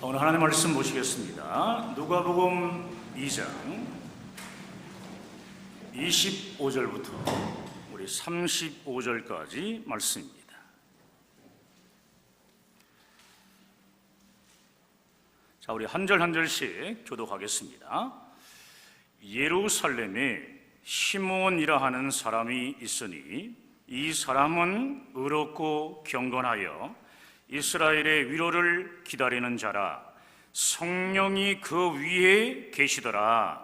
자, 오늘 하나님의 말씀 보시겠습니다. 누가복음 2장 25절부터 우리 35절까지 말씀입니다. 자, 우리 한 절 한 절씩 교독하겠습니다. 예루살렘에 시몬이라 하는 사람이 있으니 이 사람은 의롭고 경건하여 이스라엘의 위로를 기다리는 자라. 성령이 그 위에 계시더라.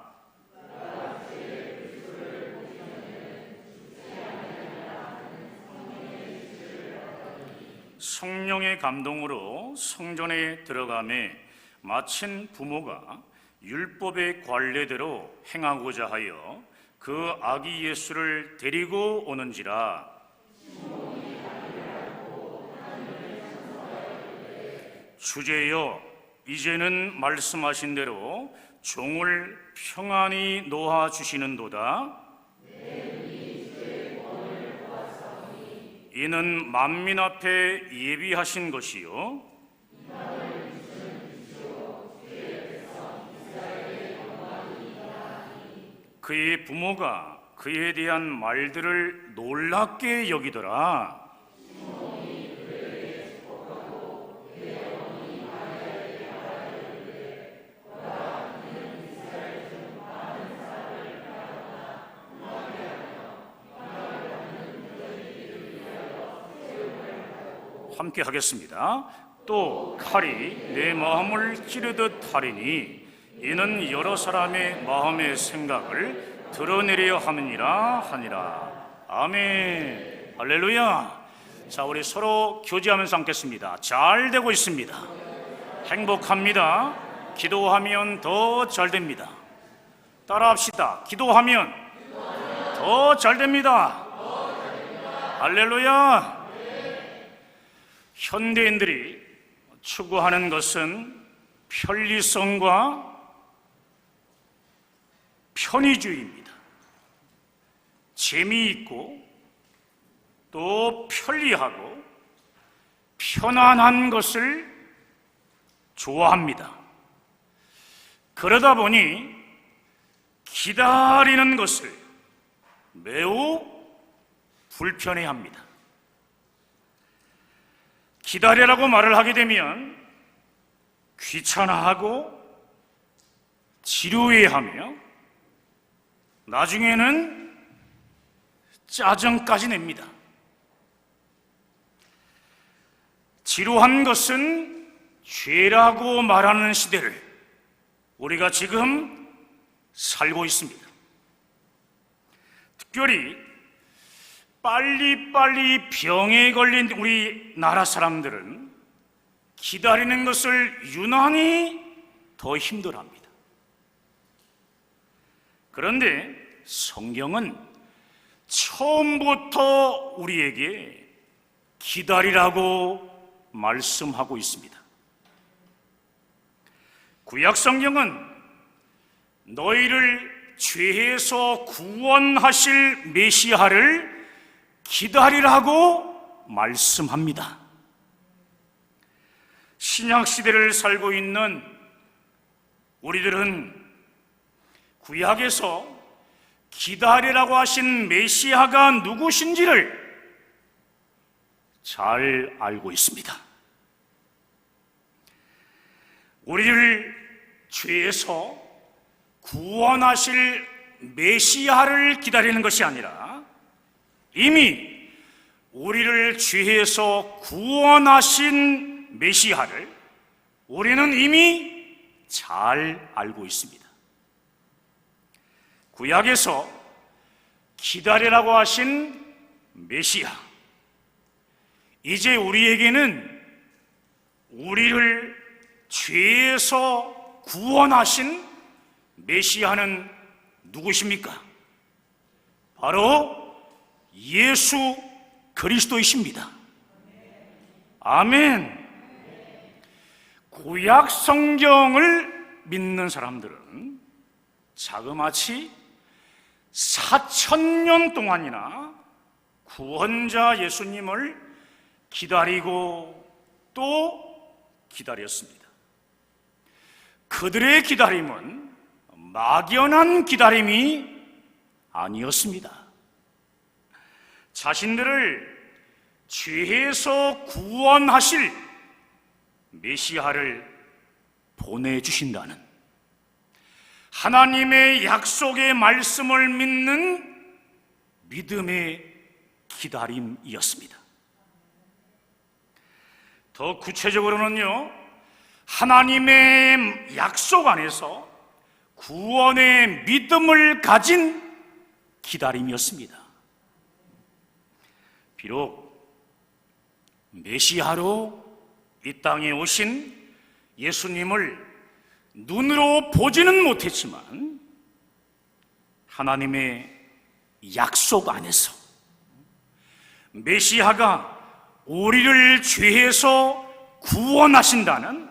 성령의 감동으로 성전에 들어가매 마침 부모가 율법의 관례대로 행하고자 하여 그 아기 예수를 데리고 오는지라. 주제여, 이제는 말씀하신 대로 종을 평안히 놓아 주시는도다. 이는 만민 앞에 예비하신 것이요 그의 부모가 그에 대한 말들을 놀랍게 여기더라. 함께 하겠습니다. 또 칼이 내 마음을 찌르듯 하리니 이는 여러 사람의 마음의 생각을 드러내려 함이니라 하니라. 아멘. 할렐루야. 자, 우리 서로 교제하면서 앉겠습니다. 잘 되고 있습니다. 행복합니다. 기도하면 더 잘 됩니다. 따라합시다. 기도하면 더 잘 됩니다. 할렐루야. 현대인들이 추구하는 것은 편리성과 편의주의입니다. 재미있고 또 편리하고 편안한 것을 좋아합니다. 그러다 보니 기다리는 것을 매우 불편해합니다. 기다리라고 말을 하게 되면 귀찮아하고 지루해하며 나중에는 짜증까지 냅니다. 지루한 것은 죄라고 말하는 시대를 우리가 지금 살고 있습니다. 특별히 빨리빨리 병에 걸린 우리나라 사람들은 기다리는 것을 유난히 더 힘들어합니다. 그런데 성경은 처음부터 우리에게 기다리라고 말씀하고 있습니다. 구약 성경은 너희를 죄에서 구원하실 메시아를 기다리라고 말씀합니다. 신약 시대를 살고 있는 우리들은 구약에서 기다리라고 하신 메시아가 누구신지를 잘 알고 있습니다. 우리를 죄에서 구원하실 메시아를 기다리는 것이 아니라 이미 우리를 죄에서 구원하신 메시아를 우리는 이미 잘 알고 있습니다. 구약에서 기다리라고 하신 메시아, 이제 우리에게는 우리를 죄에서 구원하신 메시아는 누구십니까? 바로 예수 그리스도이십니다. 아멘. 구약 성경을 믿는 사람들은 자그마치 4,000년 동안이나 구원자 예수님을 기다리고 또 기다렸습니다. 그들의 기다림은 막연한 기다림이 아니었습니다. 자신들을 죄에서 구원하실 메시아를 보내주신다는 하나님의 약속의 말씀을 믿는 믿음의 기다림이었습니다. 더 구체적으로는요, 하나님의 약속 안에서 구원의 믿음을 가진 기다림이었습니다. 비록 메시아로 이 땅에 오신 예수님을 눈으로 보지는 못했지만 하나님의 약속 안에서 메시아가 우리를 죄에서 구원하신다는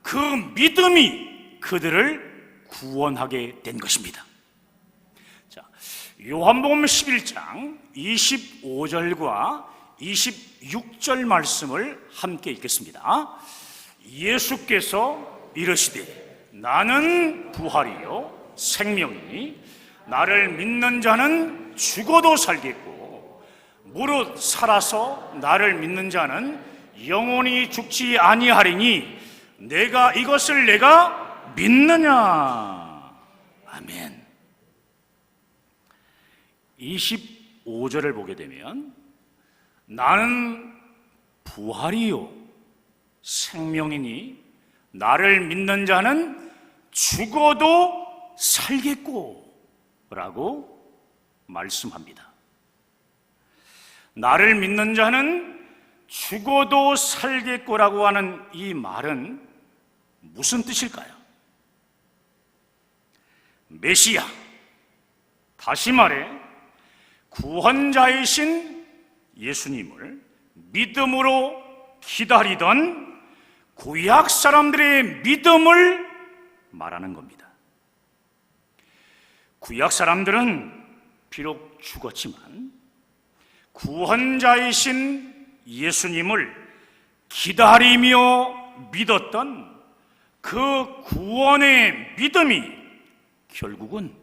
그 믿음이 그들을 구원하게 된 것입니다. 자, 요한복음 11장 25절과 26절 말씀을 함께 읽겠습니다. 예수께서 이르시되 나는 부활이요 생명이니 나를 믿는 자는 죽어도 살겠고 무릇 살아서 나를 믿는 자는 영원히 죽지 아니하리니 이것을 내가 믿느냐. 아멘. 25절을 보게 되면 나는 부활이요 생명이니 나를 믿는 자는 죽어도 살겠고 라고 말씀합니다. 나를 믿는 자는 죽어도 살겠고라고 하는 이 말은 무슨 뜻일까요? 메시아, 다시 말해 구원자이신 예수님을 믿음으로 기다리던 구약 사람들의 믿음을 말하는 겁니다. 구약 사람들은 비록 죽었지만 구원자이신 예수님을 기다리며 믿었던 그 구원의 믿음이 결국은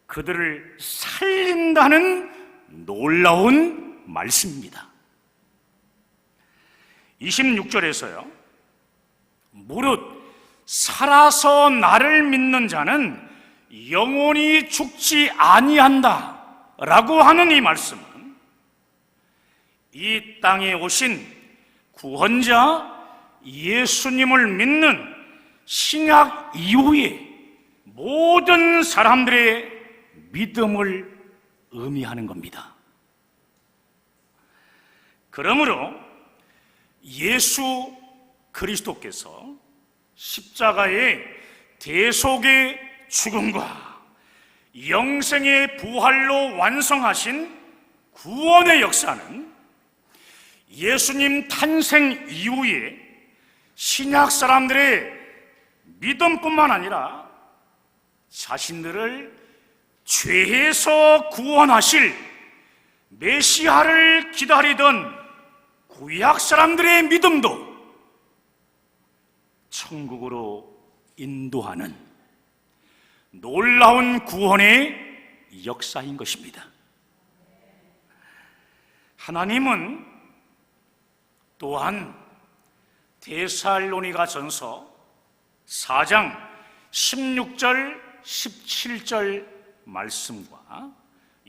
그들을 살린다는 놀라운 말씀입니다. 26절에서요, 무릇 살아서 나를 믿는 자는 영원히 죽지 아니한다 라고 하는 이 말씀은 이 땅에 오신 구원자 예수님을 믿는 신약 이후에 모든 사람들의 믿음을 의미하는 겁니다. 그러므로 예수 그리스도께서 십자가의 대속의 죽음과 영생의 부활로 완성하신 구원의 역사는 예수님 탄생 이후에 신약 사람들의 믿음뿐만 아니라 자신들을 죄에서 구원하실 메시아를 기다리던 구약 사람들의 믿음도 천국으로 인도하는 놀라운 구원의 역사인 것입니다. 하나님은 또한 데살로니가 전서 4장 16절 17절 말씀과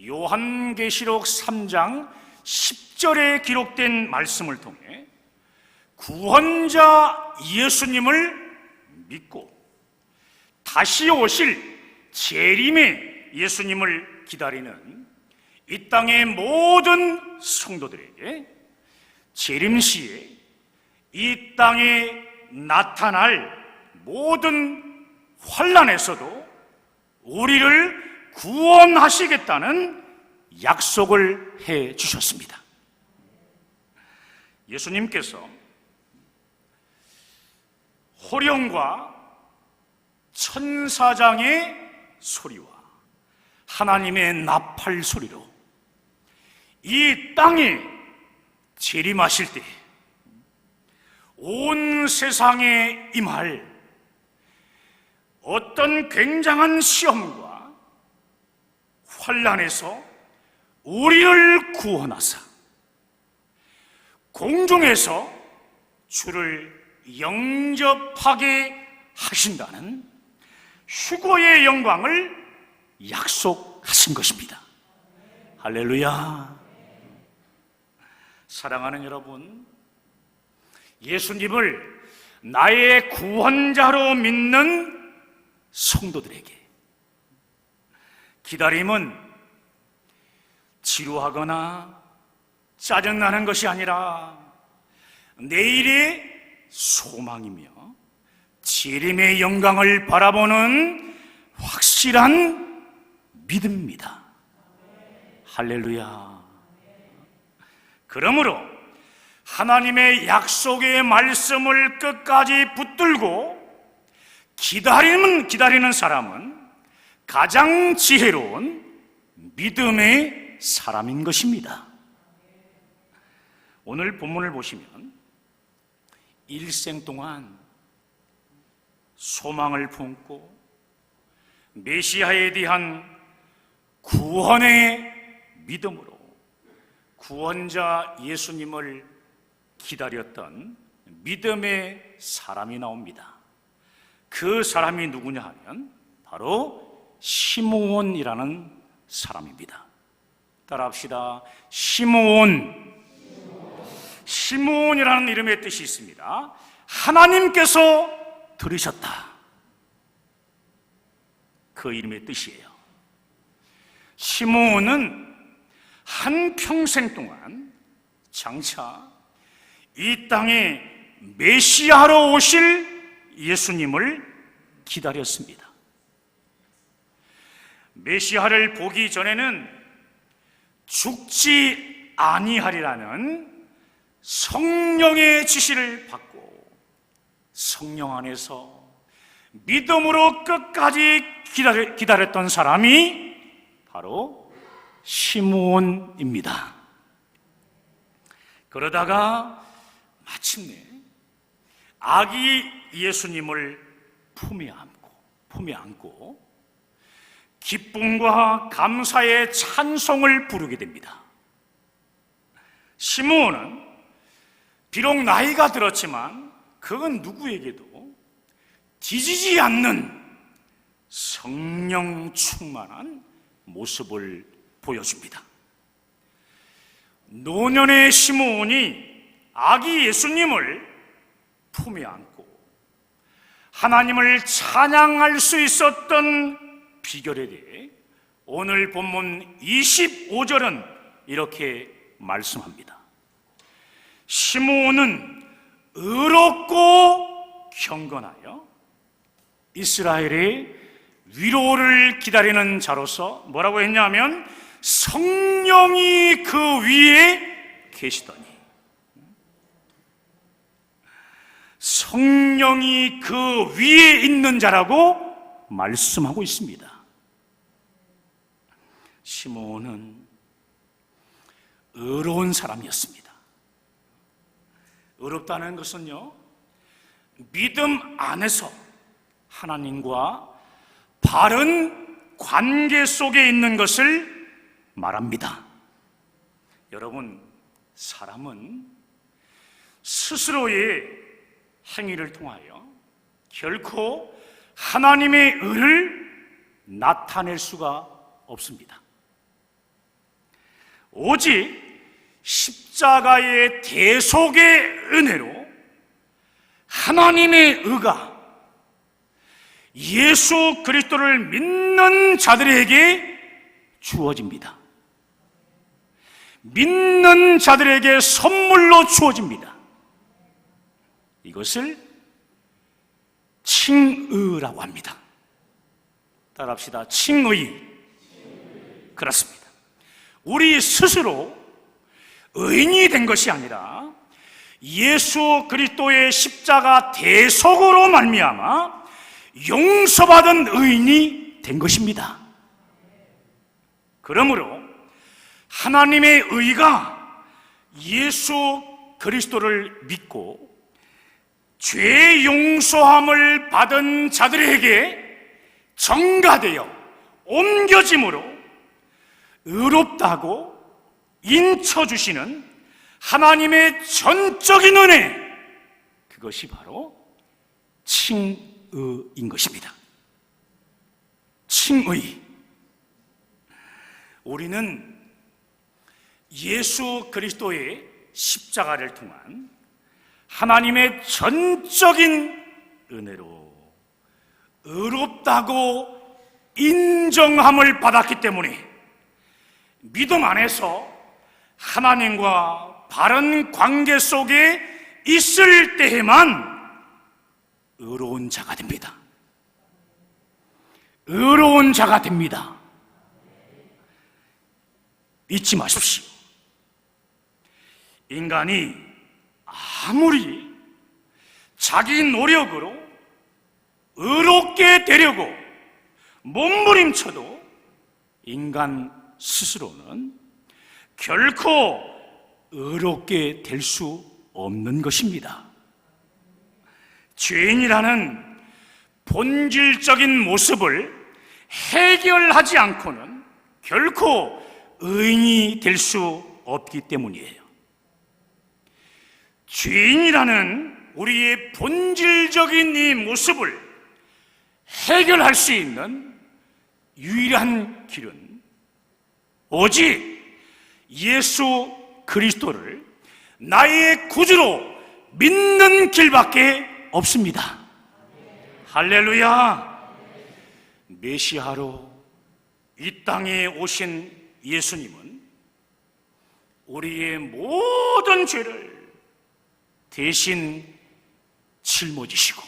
요한계시록 3장 10절에 기록된 말씀을 통해 구원자 예수님을 믿고 다시 오실 재림의 예수님을 기다리는 이 땅의 모든 성도들에게 재림 시에 이 땅에 나타날 모든 환난에서도 우리를 구원하시겠다는 약속을 해 주셨습니다. 예수님께서 호령과 천사장의 소리와 하나님의 나팔 소리로 이 땅에 재림하실 때 온 세상에 임할 어떤 굉장한 시험과 환난에서 우리를 구원하사 공중에서 주를 영접하게 하신다는 휴거의 영광을 약속하신 것입니다. 할렐루야. 사랑하는 여러분, 예수님을 나의 구원자로 믿는 성도들에게 기다림은 지루하거나 짜증나는 것이 아니라 내일의 소망이며 재림의 영광을 바라보는 확실한 믿음입니다. 할렐루야. 그러므로 하나님의 약속의 말씀을 끝까지 붙들고 기다리는 사람은 가장 지혜로운 믿음의 사람인 것입니다. 오늘 본문을 보시면 일생 동안 소망을 품고 메시아에 대한 구원의 믿음으로 구원자 예수님을 기다렸던 믿음의 사람이 나옵니다. 그 사람이 누구냐 하면 바로 시므온이라는 사람입니다. 따라합시다. 시므온이라는 이름의 뜻이 있습니다. 하나님께서 들으셨다. 그 이름의 뜻이에요. 시므온은 한평생 동안 장차 이 땅에 메시아로 오실 예수님을 기다렸습니다. 메시아를 보기 전에는 죽지 아니하리라는 성령의 지시를 받고 성령 안에서 믿음으로 끝까지 기다렸던 사람이 바로 시므온입니다. 그러다가 마침내 아기 예수님을 품에 안고 기쁨과 감사의 찬송을 부르게 됩니다. 시므온은 비록 나이가 들었지만 그건 누구에게도 뒤지지 않는 성령 충만한 모습을 보여줍니다. 노년의 시므온이 아기 예수님을 품에 안고 하나님을 찬양할 수 있었던 비결에 대해 오늘 본문 25절은 이렇게 말씀합니다. 시므온은 의롭고 경건하여 이스라엘의 위로를 기다리는 자로서 뭐라고 했냐면 성령이 그 위에 계시더니, 성령이 그 위에 있는 자라고 말씀하고 있습니다. 시므온은 의로운 사람이었습니다. 의롭다는 것은요, 믿음 안에서 하나님과 바른 관계 속에 있는 것을 말합니다. 여러분, 사람은 스스로의 행위를 통하여 결코 하나님의 의를 나타낼 수가 없습니다. 오직 십자가의 대속의 은혜로 하나님의 의가 예수 그리스도를 믿는 자들에게 주어집니다. 믿는 자들에게 선물로 주어집니다. 이것을 칭의라고 합니다. 따라합시다. 칭의. 그렇습니다. 우리 스스로 의인이 된 것이 아니라 예수 그리스도의 십자가 대속으로 말미암아 용서받은 의인이 된 것입니다. 그러므로 하나님의 의가 예수 그리스도를 믿고 죄 용서함을 받은 자들에게 정가되어 옮겨짐으로 의롭다고 인쳐주시는 하나님의 전적인 은혜, 그것이 바로 칭의인 것입니다. 칭의. 우리는 예수 그리스도의 십자가를 통한 하나님의 전적인 은혜로 의롭다고 인정함을 받았기 때문에 믿음 안에서 하나님과 바른 관계 속에 있을 때에만 의로운 자가 됩니다. 의로운 자가 됩니다. 잊지 마십시오. 인간이 아무리 자기 노력으로 의롭게 되려고 몸부림쳐도 인간 스스로는 결코 의롭게 될 수 없는 것입니다. 죄인이라는 본질적인 모습을 해결하지 않고는 결코 의인이 될 수 없기 때문이에요. 죄인이라는 우리의 본질적인 이 모습을 해결할 수 있는 유일한 길은 오직 예수 그리스도를 나의 구주로 믿는 길밖에 없습니다. 할렐루야. 메시아로 이 땅에 오신 예수님은 우리의 모든 죄를 대신 짊어지시고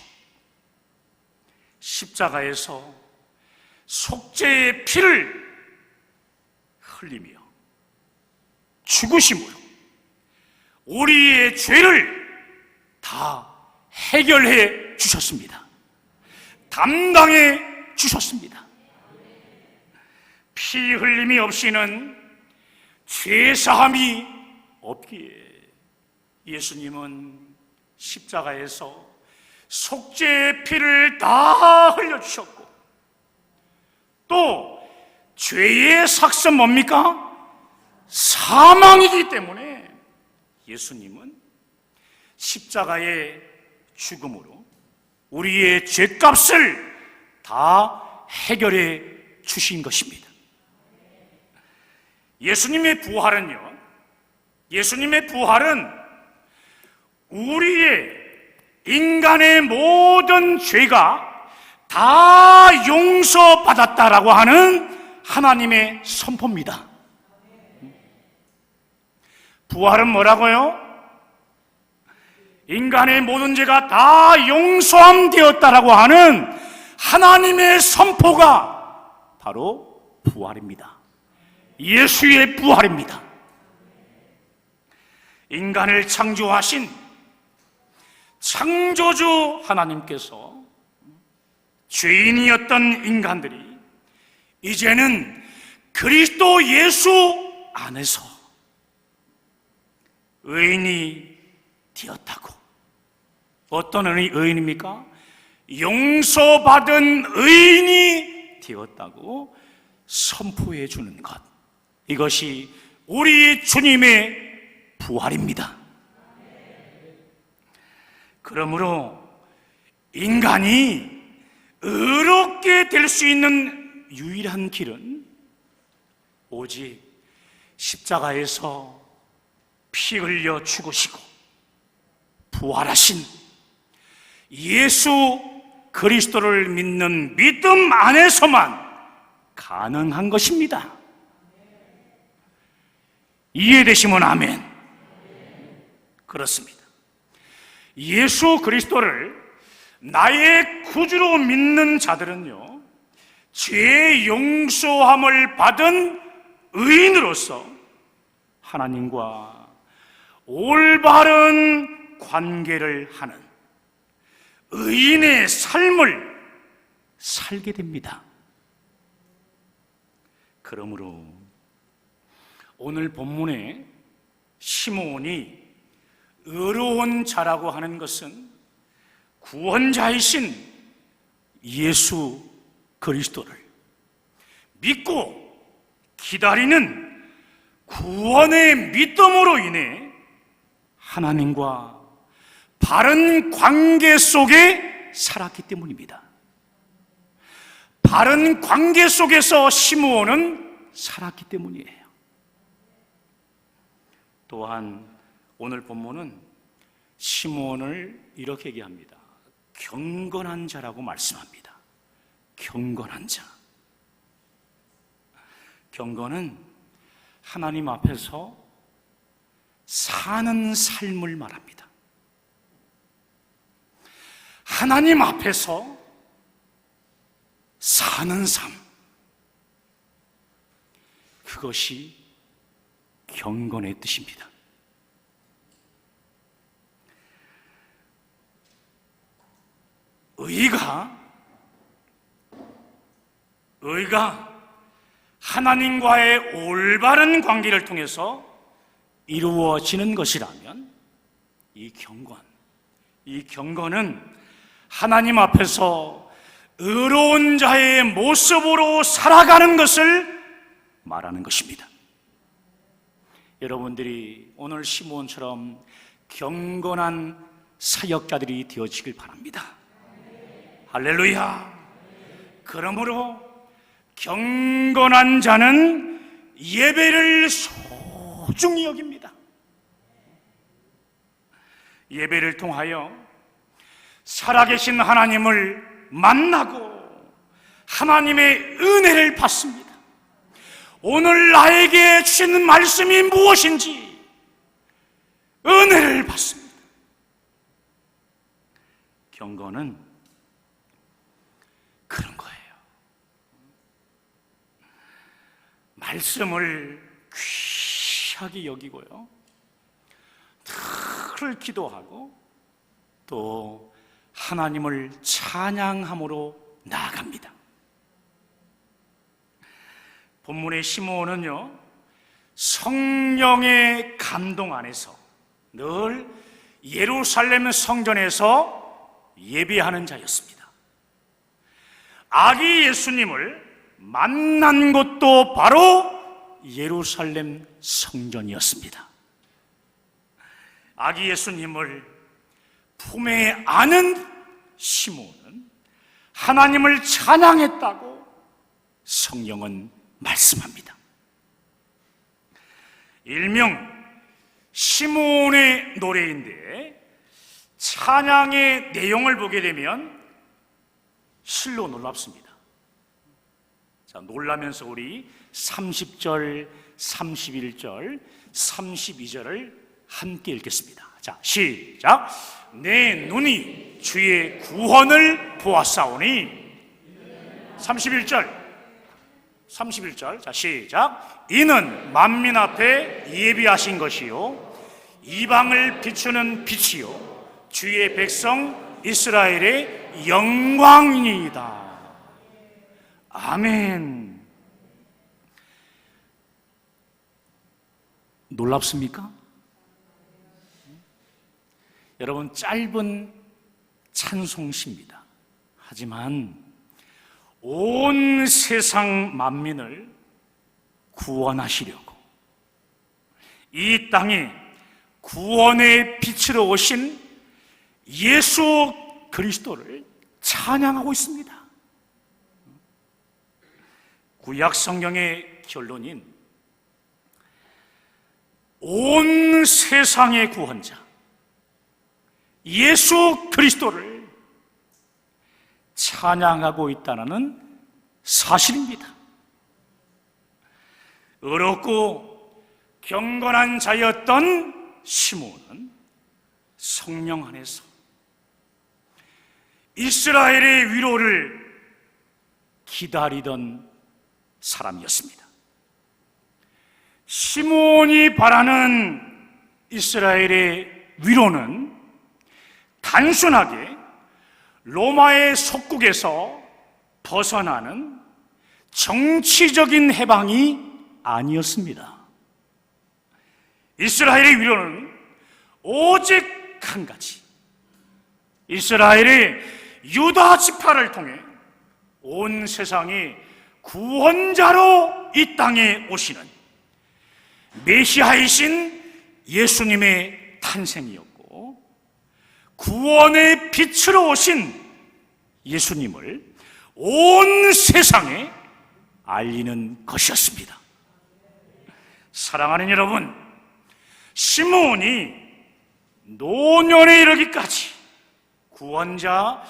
십자가에서 속죄의 피를 흘리며 죽으심으로 우리의 죄를 다 해결해 주셨습니다. 담당해 주셨습니다. 피 흘림이 없이는 죄사함이 없기에 예수님은 십자가에서 속죄의 피를 다 흘려주셨고, 또 죄의 삭은 뭡니까? 사망이기 때문에 예수님은 십자가의 죽음으로 우리의 죄값을 다 해결해 주신 것입니다. 예수님의 부활은요, 예수님의 부활은 우리의 인간의 모든 죄가 다 용서받았다라고 하는 하나님의 선포입니다. 부활은 뭐라고요? 인간의 모든 죄가 다 용서함 되었다라고 하는 하나님의 선포가 바로 부활입니다. 예수의 부활입니다. 인간을 창조하신 창조주 하나님께서 죄인이었던 인간들이 이제는 그리스도 예수 안에서 의인이 되었다고. 어떤 의인입니까? 용서받은 의인이 되었다고 선포해 주는 것, 이것이 우리 주님의 부활입니다. 그러므로 인간이 의롭게 될 수 있는 유일한 길은 오직 십자가에서 피 흘려 죽으시고 부활하신 예수 그리스도를 믿는 믿음 안에서만 가능한 것입니다. 이해되시면 아멘. 그렇습니다. 예수 그리스도를 나의 구주로 믿는 자들은요, 죄 용서함을 받은 의인으로서 하나님과 올바른 관계를 하는 의인의 삶을 살게 됩니다. 그러므로 오늘 본문에 시므온이 의로운 자라고 하는 것은 구원자이신 예수 그리스도를 믿고 기다리는 구원의 믿음으로 인해 하나님과 바른 관계 속에 살았기 때문입니다. 바른 관계 속에서 시므온은 살았기 때문이에요. 또한 오늘 본문은 시므온을 이렇게 얘기합니다. 경건한 자라고 말씀합니다. 경건한 자. 경건은 하나님 앞에서 사는 삶을 말합니다. 하나님 앞에서 사는 삶. 그것이 경건의 뜻입니다. 의가 하나님과의 올바른 관계를 통해서 이루어지는 것이라면 이 경건은 하나님 앞에서 의로운 자의 모습으로 살아가는 것을 말하는 것입니다. 여러분들이 오늘 시므온처럼 경건한 사역자들이 되어지길 바랍니다. 할렐루야. 그러므로 경건한 자는 예배를 소중히 여깁니다. 예배를 통하여 살아계신 하나님을 만나고 하나님의 은혜를 받습니다. 오늘 나에게 주시는 말씀이 무엇인지 은혜를 받습니다. 경건은 그런 거예요. 말씀을 귀하게 여기고요, 늘 기도하고 또 하나님을 찬양함으로 나아갑니다. 본문의 시므온은요, 성령의 감동 안에서 늘 예루살렘 성전에서 예배하는 자였습니다. 아기 예수님을 만난 곳도 바로 예루살렘 성전이었습니다. 아기 예수님을 품에 안은 시므온은 하나님을 찬양했다고 성경은 말씀합니다. 일명 시므온의 노래인데 찬양의 내용을 보게 되면 실로 놀랍습니다. 자, 놀라면서 우리 30절, 31절, 32절을 함께 읽겠습니다. 자, 시작. 내 눈이 주의 구원을 보았사오니. 31절. 자, 시작. 이는 만민 앞에 예비하신 것이요 이방을 비추는 빛이요 주의 백성 이스라엘의 영광이니이다. 아멘. 놀랍습니까? 여러분, 짧은 찬송시입니다. 하지만 온 세상 만민을 구원하시려고 이 땅에 구원의 빛으로 오신 예수 그리스도를 찬양하고 있습니다. 구약 성경의 결론인 온 세상의 구원자 예수 그리스도를 찬양하고 있다는 사실입니다. 의롭고 경건한 자였던 시므온은 성령 안에서 이스라엘의 위로를 기다리던 사람이었습니다. 시므온이 바라는 이스라엘의 위로는 단순하게 로마의 속국에서 벗어나는 정치적인 해방이 아니었습니다. 이스라엘의 위로는 오직 한 가지, 이스라엘의 유다 지파를 통해 온 세상에 구원자로 이 땅에 오시는 메시아이신 예수님의 탄생이었고, 구원의 빛으로 오신 예수님을 온 세상에 알리는 것이었습니다. 사랑하는 여러분, 시므온이 노년에 이르기까지 구원자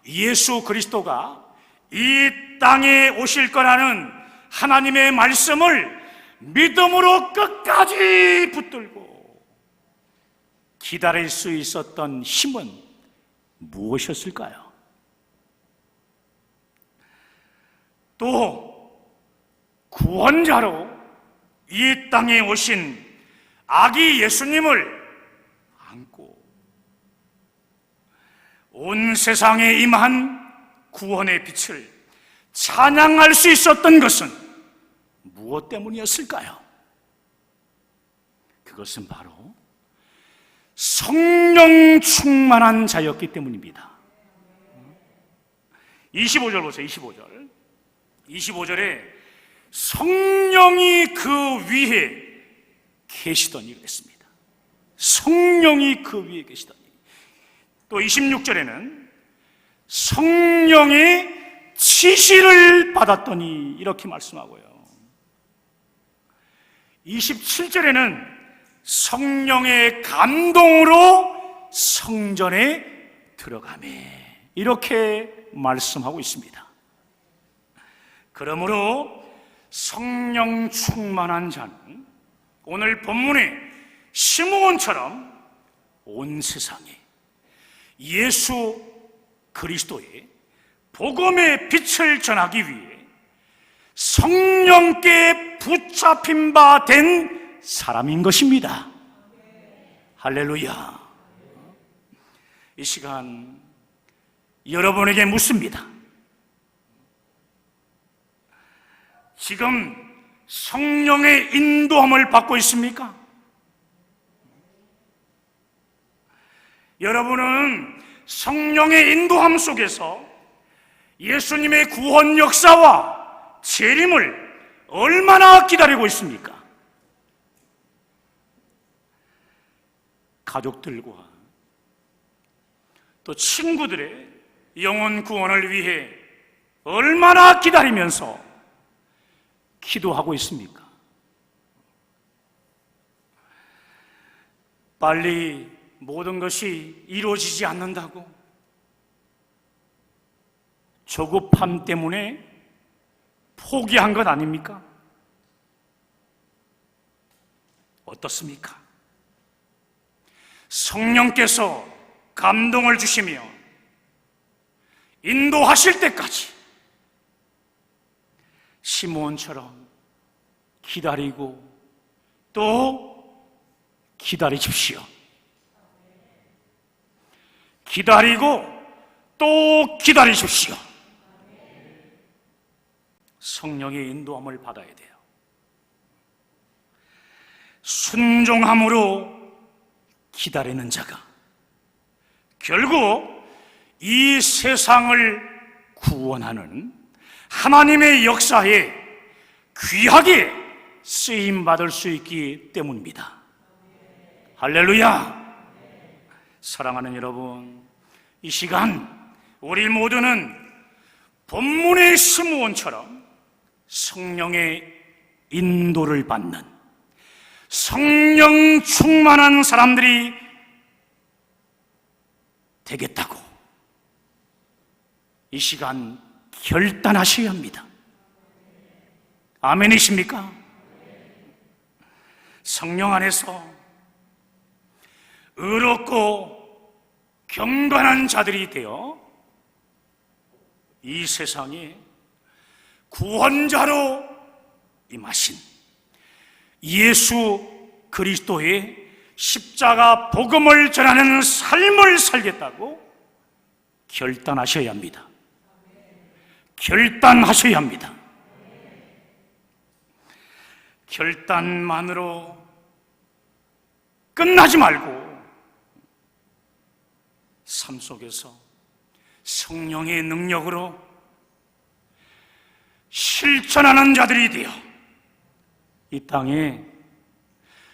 예수 그리스도가 이 땅에 오실 거라는 하나님의 말씀을 믿음으로 끝까지 붙들고 기다릴 수 있었던 힘은 무엇이었을까요? 또 구원자로 이 땅에 오신 아기 예수님을 안고 온 세상에 임한 구원의 빛을 찬양할 수 있었던 것은 무엇 때문이었을까요? 그것은 바로 성령 충만한 자였기 때문입니다. 25절 보세요. 25절에 성령이 그 위에 계시더니 그랬습니다. 성령이 그 위에 계시더니. 또 26절에는 성령의 지시를 받았더니 이렇게 말씀하고요. 27절에는 성령의 감동으로 성전에 들어가매 이렇게 말씀하고 있습니다. 그러므로 성령 충만한 자는 오늘 본문의 시므온처럼 온 세상에 예수 그리스도의 복음의 빛을 전하기 위해 성령께 붙잡힌 바 된 사람인 것입니다. 할렐루야. 이 시간 여러분에게 묻습니다. 지금 성령의 인도함을 받고 있습니까? 여러분은 성령의 인도함 속에서 예수님의 구원 역사와 재림을 얼마나 기다리고 있습니까? 가족들과 또 친구들의 영혼 구원을 위해 얼마나 기다리면서 기도하고 있습니까? 빨리 모든 것이 이루어지지 않는다고 조급함 때문에 포기한 것 아닙니까? 어떻습니까? 성령께서 감동을 주시며 인도하실 때까지 시므온처럼 기다리고 또 기다리십시오. 기다리고 또 기다리십시오. 성령의 인도함을 받아야 돼요. 순종함으로 기다리는 자가 결국 이 세상을 구원하는 하나님의 역사에 귀하게 쓰임받을 수 있기 때문입니다. 할렐루야. 사랑하는 여러분, 이 시간 우리 모두는 본문의 시므온처럼 성령의 인도를 받는 성령 충만한 사람들이 되겠다고 이 시간 결단하셔야 합니다. 아멘이십니까? 성령 안에서 의롭고 경건한 자들이 되어 이 세상에 구원자로 임하신 예수 그리스도의 십자가 복음을 전하는 삶을 살겠다고 결단하셔야 합니다. 결단하셔야 합니다. 결단만으로 끝나지 말고 삶 속에서 성령의 능력으로 실천하는 자들이 되어 이 땅에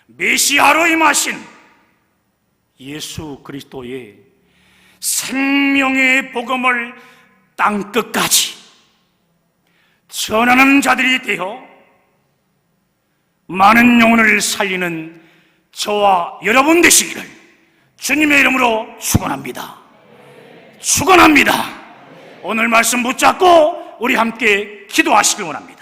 메시아로 임하신 예수 그리스도의 생명의 복음을 땅끝까지 전하는 자들이 되어 많은 영혼을 살리는 저와 여러분 되시기를 주님의 이름으로 축원합니다. 축원합니다. 오늘 말씀 붙잡고 우리 함께 기도하시길 원합니다.